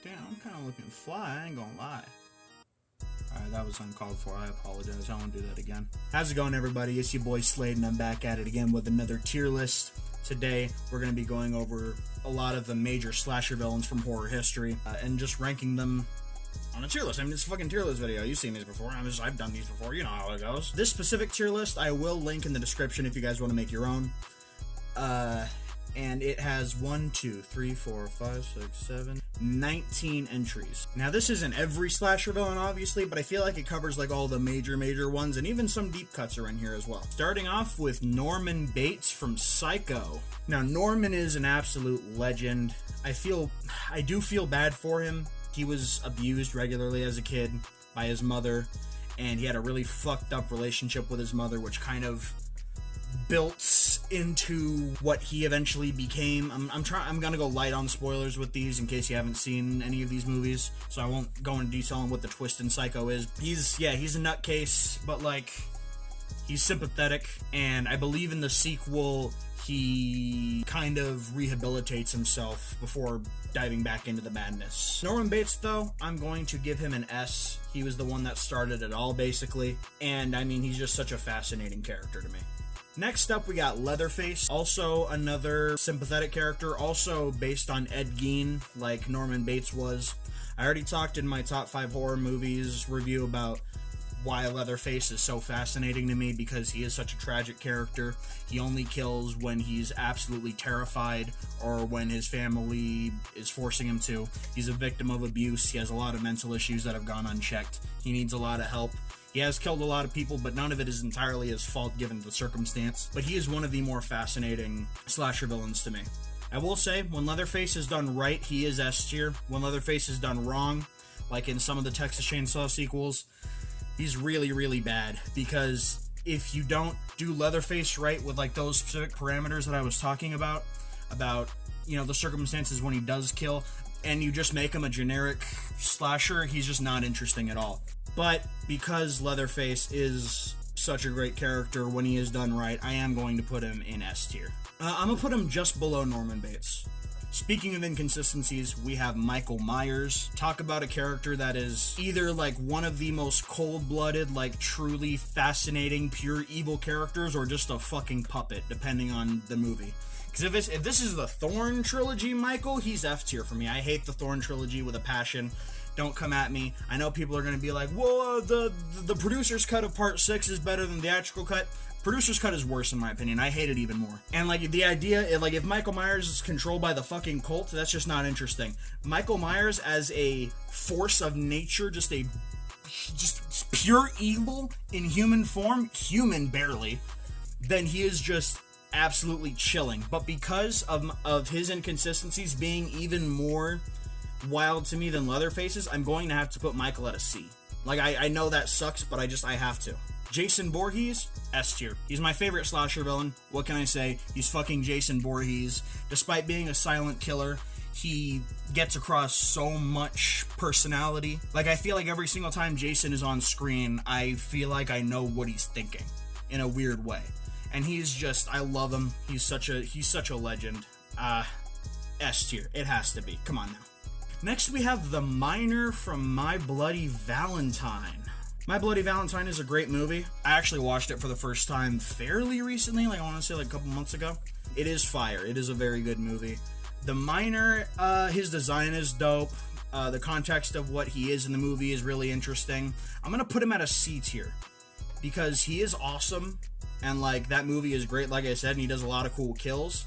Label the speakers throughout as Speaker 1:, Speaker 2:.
Speaker 1: Damn, I'm kind of looking fly, I ain't gonna lie. Alright, that was uncalled for. I apologize. I won't do that again. How's it going, everybody? It's your boy Slade, and I'm back at it again with another tier list. Today, we're going to be going over a lot of the major slasher villains from horror history and just ranking them on a tier list. I mean, it's a fucking tier list video. You've seen these before. I've done these before. You know how it goes. This specific tier list, I will link in the description if you guys want to make your own. And it has 19 entries. Now, this isn't every slasher villain, obviously, but I feel like it covers like all the major ones, and even some deep cuts are in here as well. Starting off with Norman Bates from Psycho. Now, Norman is an absolute legend. I do feel bad for him. He was abused regularly as a kid by his mother, and he had a really fucked up relationship with his mother, which kind of built into what he eventually became. I'm gonna go light on spoilers with these in case you haven't seen any of these movies, so I won't go into detail on what the twist in Psycho is. He's a nutcase, but like, he's sympathetic, and I believe in the sequel he kind of rehabilitates himself before diving back into the madness. Norman Bates, though, I'm going to give him an S. He was the one that started it all, basically, and I mean, he's just such a fascinating character to me. Next up, we got Leatherface, also another sympathetic character, also based on Ed Gein, like Norman Bates was. I already talked in my top 5 horror movies review about why Leatherface is so fascinating to me, because he is such a tragic character. He only kills when he's absolutely terrified or when his family is forcing him to. He's a victim of abuse. He has a lot of mental issues that have gone unchecked. He needs a lot of help. He has killed a lot of people, but none of it is entirely his fault given the circumstance. But he is one of the more fascinating slasher villains to me. I will say, when Leatherface is done right, he is S tier. When Leatherface is done wrong, like in some of the Texas Chainsaw sequels, he's really bad. Because if you don't do Leatherface right with like those specific parameters that I was talking about, you know, the circumstances when he does kill, and you just make him a generic slasher, he's just not interesting at all. But because Leatherface is such a great character, when he is done right, I am going to put him in S tier. I'm going to put him just below Norman Bates. Speaking of inconsistencies, we have Michael Myers. Talk about a character that is either like one of the most cold-blooded, like truly fascinating, pure evil characters, or just a fucking puppet, depending on the movie. Because if this is the Thorn trilogy, Michael, he's F tier for me. I hate the Thorn trilogy with a passion. Don't come at me. I know people are going to be like, well, the producer's cut of part 6 is better than the theatrical cut. Producer's cut is worse in my opinion. I hate it even more. And like the idea, like if Michael Myers is controlled by the fucking cult, that's just not interesting. Michael Myers as a force of nature, just pure evil in human form, human barely, then he is just absolutely chilling. But because of his inconsistencies being even more wild to me than Leatherface's, I'm going to have to put Michael at a C. Like, I know that sucks, but I have to. Jason Voorhees, S tier. He's my favorite slasher villain. What can I say? He's fucking Jason Voorhees. Despite being a silent killer, he gets across so much personality. Like, I feel like every single time Jason is on screen, I feel like I know what he's thinking in a weird way. And he's just, I love him. He's such a legend. S tier. It has to be. Come on now. Next, we have The Miner from My Bloody Valentine. My Bloody Valentine is a great movie. I actually watched it for the first time fairly recently, like I want to say like a couple months ago. It is fire. It is a very good movie. The Miner, his design is dope. The context of what he is in the movie is really interesting. I'm going to put him at a C tier because he is awesome, and like that movie is great, like I said, and he does a lot of cool kills.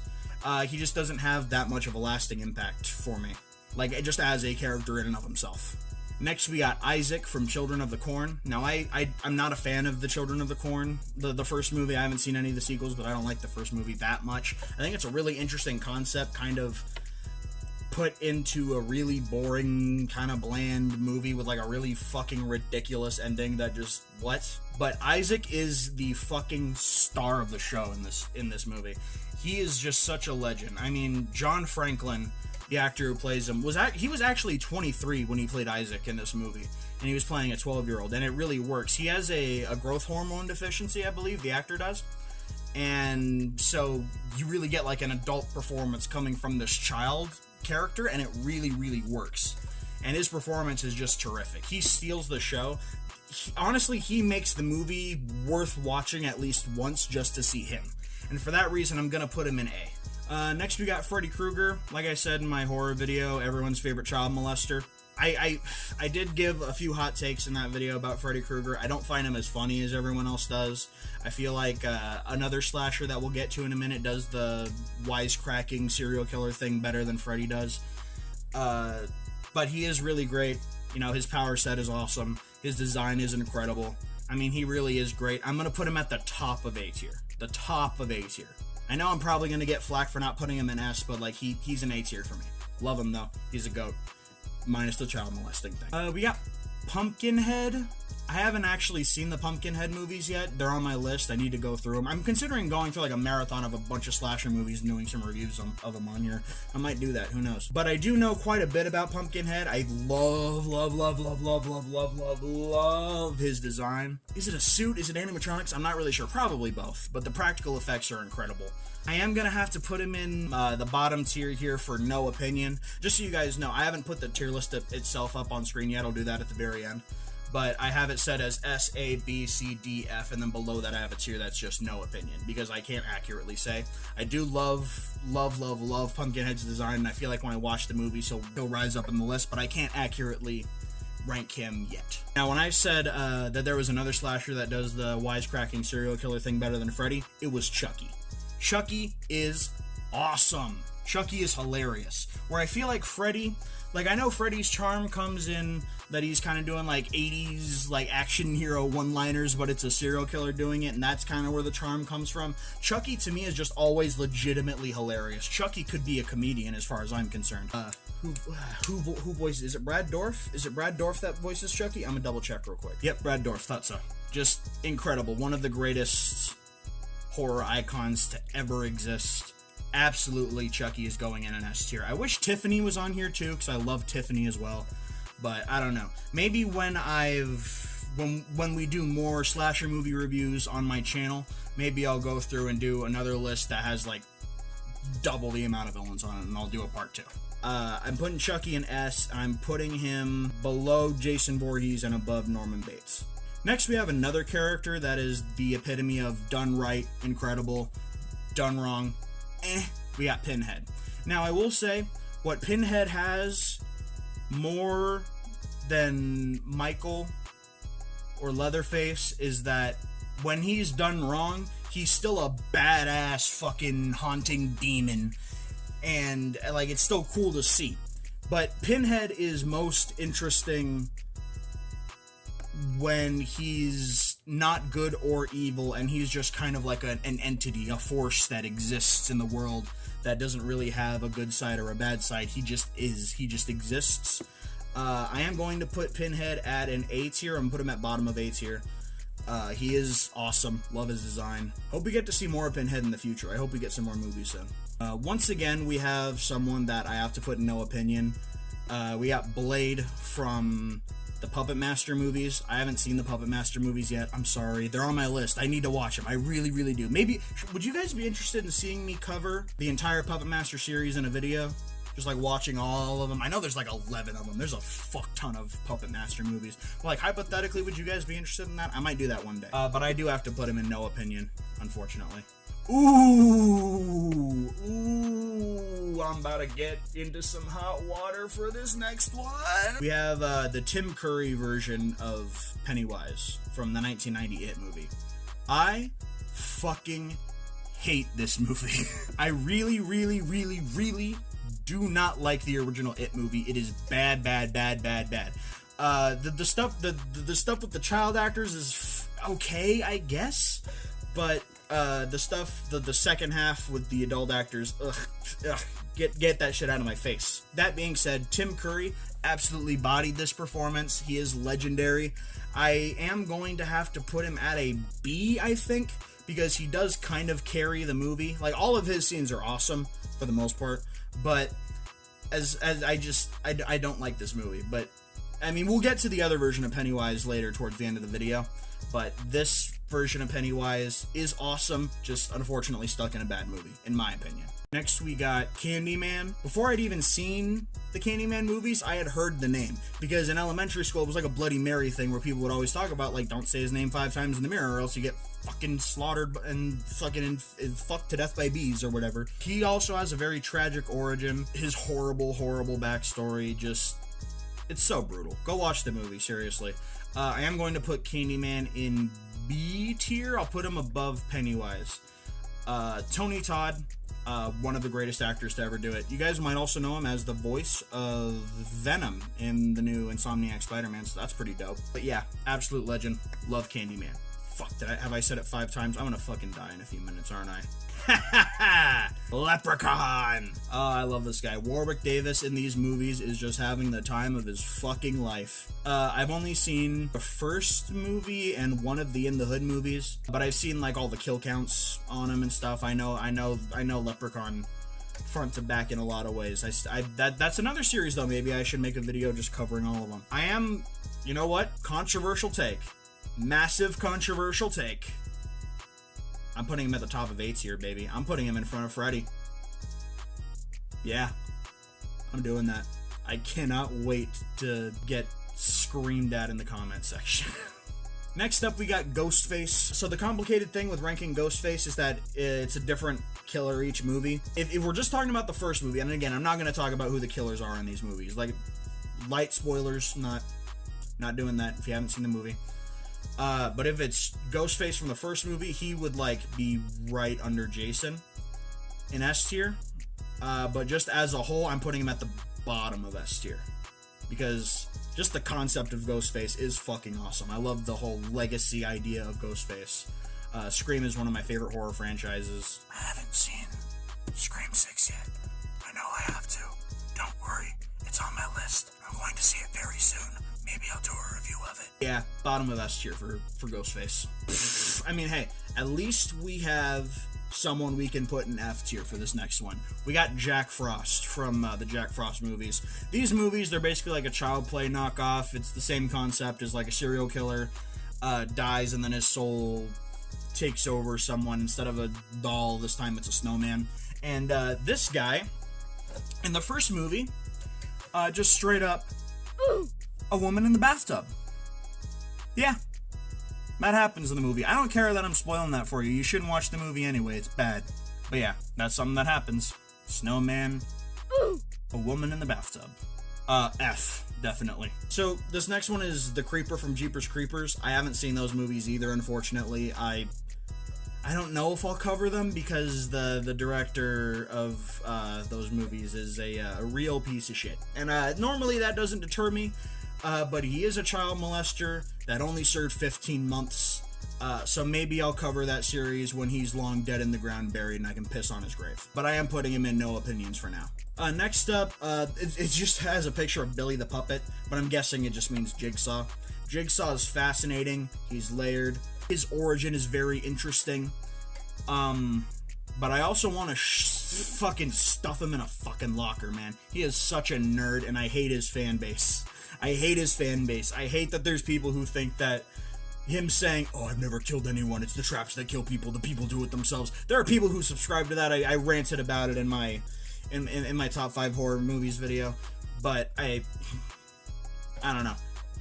Speaker 1: He just doesn't have that much of a lasting impact for me, like just as a character in and of himself. Next, we got Isaac from Children of the Corn. Now, I'm not a fan of the Children of the Corn, the first movie. I haven't seen any of the sequels, but I don't like the first movie that much. I think it's a really interesting concept, kind of put into a really boring, kind of bland movie with like a really fucking ridiculous ending that just, what? But Isaac is the fucking star of the show in this movie. He is just such a legend. I mean, John Franklin, the actor who plays him, was actually 23 when he played Isaac in this movie, and he was playing a 12-year-old, and it really works. He has a growth hormone deficiency, I believe, the actor does, and so you really get like an adult performance coming from this child character, and it really works. and his performance is just terrific. He steals the show. Honestly, he makes the movie worth watching at least once just to see him. And for that reason, I'm going to put him in A. Next, we got Freddy Krueger. Like I said in my horror video, everyone's favorite child molester. I did give a few hot takes in that video about Freddy Krueger. I don't find him as funny as everyone else does. I feel like another slasher that we'll get to in a minute does the wisecracking serial killer thing better than Freddy does. But he is really great. You know, his power set is awesome. His design is incredible. I mean, he really is great. I'm going to put him at the top of A tier. The top of A tier. I know I'm probably going to get flack for not putting him in S, but like he's an A tier for me. Love him though. He's a goat. Minus the child molesting thing. We got Pumpkinhead. I haven't actually seen the Pumpkinhead movies yet. They're on my list. I need to go through them. I'm considering going through like a marathon of a bunch of slasher movies and doing some reviews of them on here. I might do that. Who knows? But I do know quite a bit about Pumpkinhead. I love his design. Is it a suit? Is it animatronics? I'm not really sure. Probably both. But the practical effects are incredible. I am going to have to put him in the bottom tier here for no opinion. Just so you guys know, I haven't put the tier list itself up on screen yet. I'll do that at the very end. But I have it set as S, A, B, C, D, F, and then below that I have a tier that's just no opinion, because I can't accurately say. I do love Pumpkinhead's design, and I feel like when I watch the movie, he'll rise up in the list, but I can't accurately rank him yet. Now, when I said that there was another slasher that does the wisecracking serial killer thing better than Freddy, it was Chucky. Chucky is awesome. Chucky is hilarious. Where I feel like Freddy, like I know Freddy's charm comes in that he's kind of doing like 80s like action hero one-liners, but it's a serial killer doing it, and that's kind of where the charm comes from. Chucky to me is just always legitimately hilarious. Chucky could be a comedian as far as I'm concerned. Who voices? Is it Brad Dourif? Is it Brad Dourif that voices Chucky? I'm gonna double check real quick. Yep, Brad Dourif. Thought so. Just incredible. One of the greatest horror icons to ever exist. Absolutely, Chucky is going in an S tier. I wish Tiffany was on here too, because I love Tiffany as well. But I don't know. Maybe when we do more slasher movie reviews on my channel, maybe I'll go through and do another list that has like double the amount of villains on it, and I'll do a part 2. I'm putting Chucky in S. I'm putting him below Jason Voorhees and above Norman Bates. Next, we have another character that is the epitome of done right, incredible, done wrong. We got Pinhead. Now, I will say, what Pinhead has more than Michael or Leatherface is that when he's done wrong, he's still a badass fucking haunting demon. And, like, it's still cool to see. But Pinhead is most interesting when he's not good or evil, and he's just kind of like an entity, a force that exists in the world that doesn't really have a good side or a bad side. He just is. He just exists. I am going to put Pinhead at an A tier. I'm going to put him at bottom of A tier. He is awesome. Love his design. Hope we get to see more of Pinhead in the future. I hope we get some more movies soon. Once again, we have someone that I have to put in no opinion. We got Blade from the Puppet Master movies. I haven't seen the Puppet Master movies yet. I'm sorry. They're on my list. I need to watch them. I really, really do. Maybe, would you guys be interested in seeing me cover the entire Puppet Master series in a video? Just like watching all of them. I know there's like 11 of them. There's a fuck ton of Puppet Master movies. But like, hypothetically, would you guys be interested in that? I might do that one day. But I do have to put him in no opinion, unfortunately. Ooh, I'm about to get into some hot water for this next one. We have the Tim Curry version of Pennywise from the 1990 It movie. I fucking hate this movie. I really, really, really, really do not like the original It movie. It is bad, bad, bad, bad, bad. The stuff with the child actors is okay, I guess, but the second half with the adult actors, get that shit out of my face. That being said, Tim Curry absolutely bodied this performance. He is legendary. I am going to have to put him at a B, I think, because he does kind of carry the movie. Like, all of his scenes are awesome for the most part, but I don't like this movie. But I mean, we'll get to the other version of Pennywise later towards the end of the video, but this version of Pennywise is awesome, just unfortunately stuck in a bad movie, in my opinion. Next, we got Candyman. Before I'd even seen the Candyman movies, I had heard the name, because in elementary school, it was like a Bloody Mary thing where people would always talk about, like, don't say his name 5 times in the mirror or else you get fucking slaughtered and fucking fucked to death by bees or whatever. He also has a very tragic origin. His horrible, horrible backstory, just, it's so brutal. Go watch the movie, seriously. I am going to put Candyman in B tier. I'll put him above Pennywise. Tony Todd, one of the greatest actors to ever do it. You guys might also know him as the voice of Venom in the new Insomniac Spider-Man, so that's pretty dope. But yeah, absolute legend. Love Candyman. Fuck, have I said it 5 times? I'm gonna fucking die in a few minutes, aren't I? Leprechaun! Oh, I love this guy. Warwick Davis in these movies is just having the time of his fucking life. I've only seen the first movie and one of the In the Hood movies, but I've seen like all the kill counts on him and stuff. I know Leprechaun front to back in a lot of ways. That's another series though. Maybe I should make a video just covering all of them. I am, you know what? Controversial take. Massive controversial take. I'm putting him at the top of A tier, baby. I'm putting him in front of Freddy. Yeah, I'm doing that. I cannot wait to get screamed at in the comment section. Next up, we got Ghostface. So the complicated thing with ranking Ghostface is that it's a different killer each movie. If we're just talking about the first movie, and again, I'm not going to talk about who the killers are in these movies. Like, light spoilers, not doing that if you haven't seen the movie. But if it's Ghostface from the first movie, he would, like, be right under Jason in S tier. But just as a whole, I'm putting him at the bottom of S tier. Because just the concept of Ghostface is fucking awesome. I love the whole legacy idea of Ghostface. Scream is one of my favorite horror franchises. I haven't seen Scream 6 yet. I know I have to. Don't worry, it's on my list. I'm going to see it very soon. Maybe I'll do a review of it. Yeah, bottom of S tier for Ghostface. I mean, hey, at least we have someone we can put in F tier for this next one. We got Jack Frost from the Jack Frost movies. These movies, they're basically like a Child Play knockoff. It's the same concept as like a serial killer dies and then his soul takes over someone. Instead of a doll, this time it's a snowman. And this guy, in the first movie, just straight up a woman in the bathtub. Yeah, that happens in the movie. I don't care that I'm spoiling that for you. You shouldn't watch the movie anyway. It's bad. But yeah, that's something that happens. Snowman, a woman in the bathtub. F, definitely. So this next one is The Creeper from Jeepers Creepers. I haven't seen those movies either, unfortunately. I don't know if I'll cover them because the director of those movies is a real piece of shit. And normally that doesn't deter me. But he is a child molester that only served 15 months, so maybe I'll cover that series when he's long dead in the ground buried and I can piss on his grave. But I am putting him in no opinions for now. Next up, it just has a picture of Billy the Puppet, but I'm guessing it just means Jigsaw. Jigsaw is fascinating, he's layered, his origin is very interesting, but I also want to fucking stuff him in a fucking locker, man. He is such a nerd, and I hate his fan base. I hate his fan base. I hate that there's people who think that him saying, "Oh, I've never killed anyone. It's the traps that kill people. The people do it themselves." There are people who subscribe to that. I ranted about it in my top 5 horror movies video, but I don't know.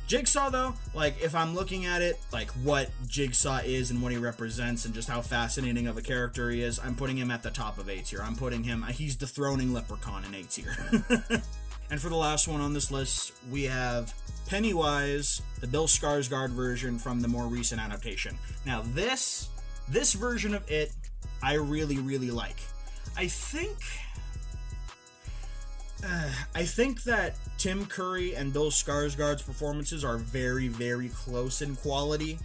Speaker 1: Jigsaw though, like if I'm looking at it, like what Jigsaw is and what he represents and just how fascinating of a character he is, I'm putting him at the top of A tier. I'm putting him, he's dethroning Leprechaun in A tier. And for the last one on this list, we have Pennywise, the Bill Skarsgård version from the more recent adaptation. Now this version of it, I really, really like. I think that Tim Curry and Bill Skarsgård's performances are very, very close in quality.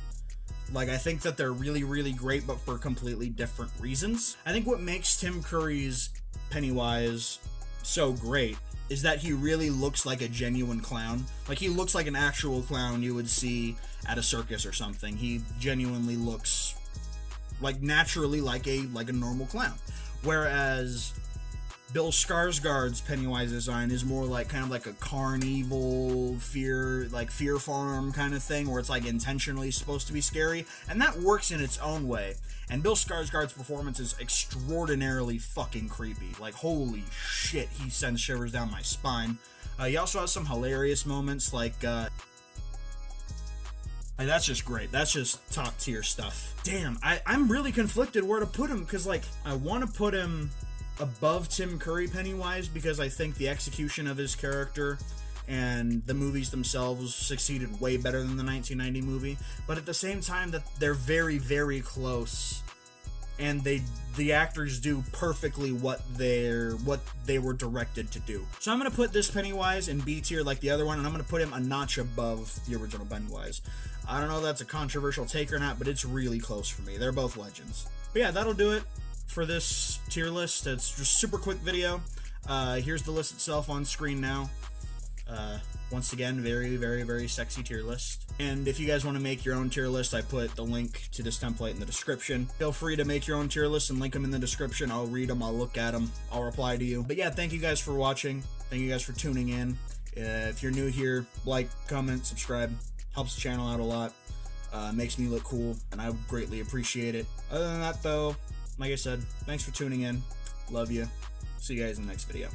Speaker 1: Like, I think that they're really, really great, but for completely different reasons. I think what makes Tim Curry's Pennywise so great is that he really looks like a genuine clown. Like, he looks like an actual clown you would see at a circus or something. He genuinely looks, like, naturally like a normal clown. Whereas Bill Skarsgård's Pennywise design is more like kind of like a carnival fear farm kind of thing, where it's like intentionally supposed to be scary, and that works in its own way. And Bill Skarsgård's performance is extraordinarily fucking creepy. Like, holy shit, he sends shivers down my spine. He also has some hilarious moments, like that's just great. That's just top tier stuff. Damn, I'm really conflicted where to put him, because, like, I want to put him above Tim Curry Pennywise, because I think the execution of his character and the movies themselves succeeded way better than the 1990 movie, but at the same time that they're very, very close, and the actors do perfectly what they were directed to do. So I'm gonna put this Pennywise in B tier like the other one, and I'm gonna put him a notch above the original Pennywise. I don't know if that's a controversial take or not, but it's really close for me. They're both legends. But yeah, that'll do it for this tier list. It's just a super quick video. Here's the list itself on screen now. Once again, very, very, very sexy tier list. And if you guys want to make your own tier list, I put the link to this template in the description. Feel free to make your own tier list and link them in the description. I'll read them, I'll look at them, I'll reply to you. But yeah, thank you guys for watching. Thank you guys for tuning in. If you're new here, like, comment, subscribe. Helps the channel out a lot. Makes me look cool, and I greatly appreciate it. Other than that, though, like I said, thanks for tuning in. Love you. See you guys in the next video.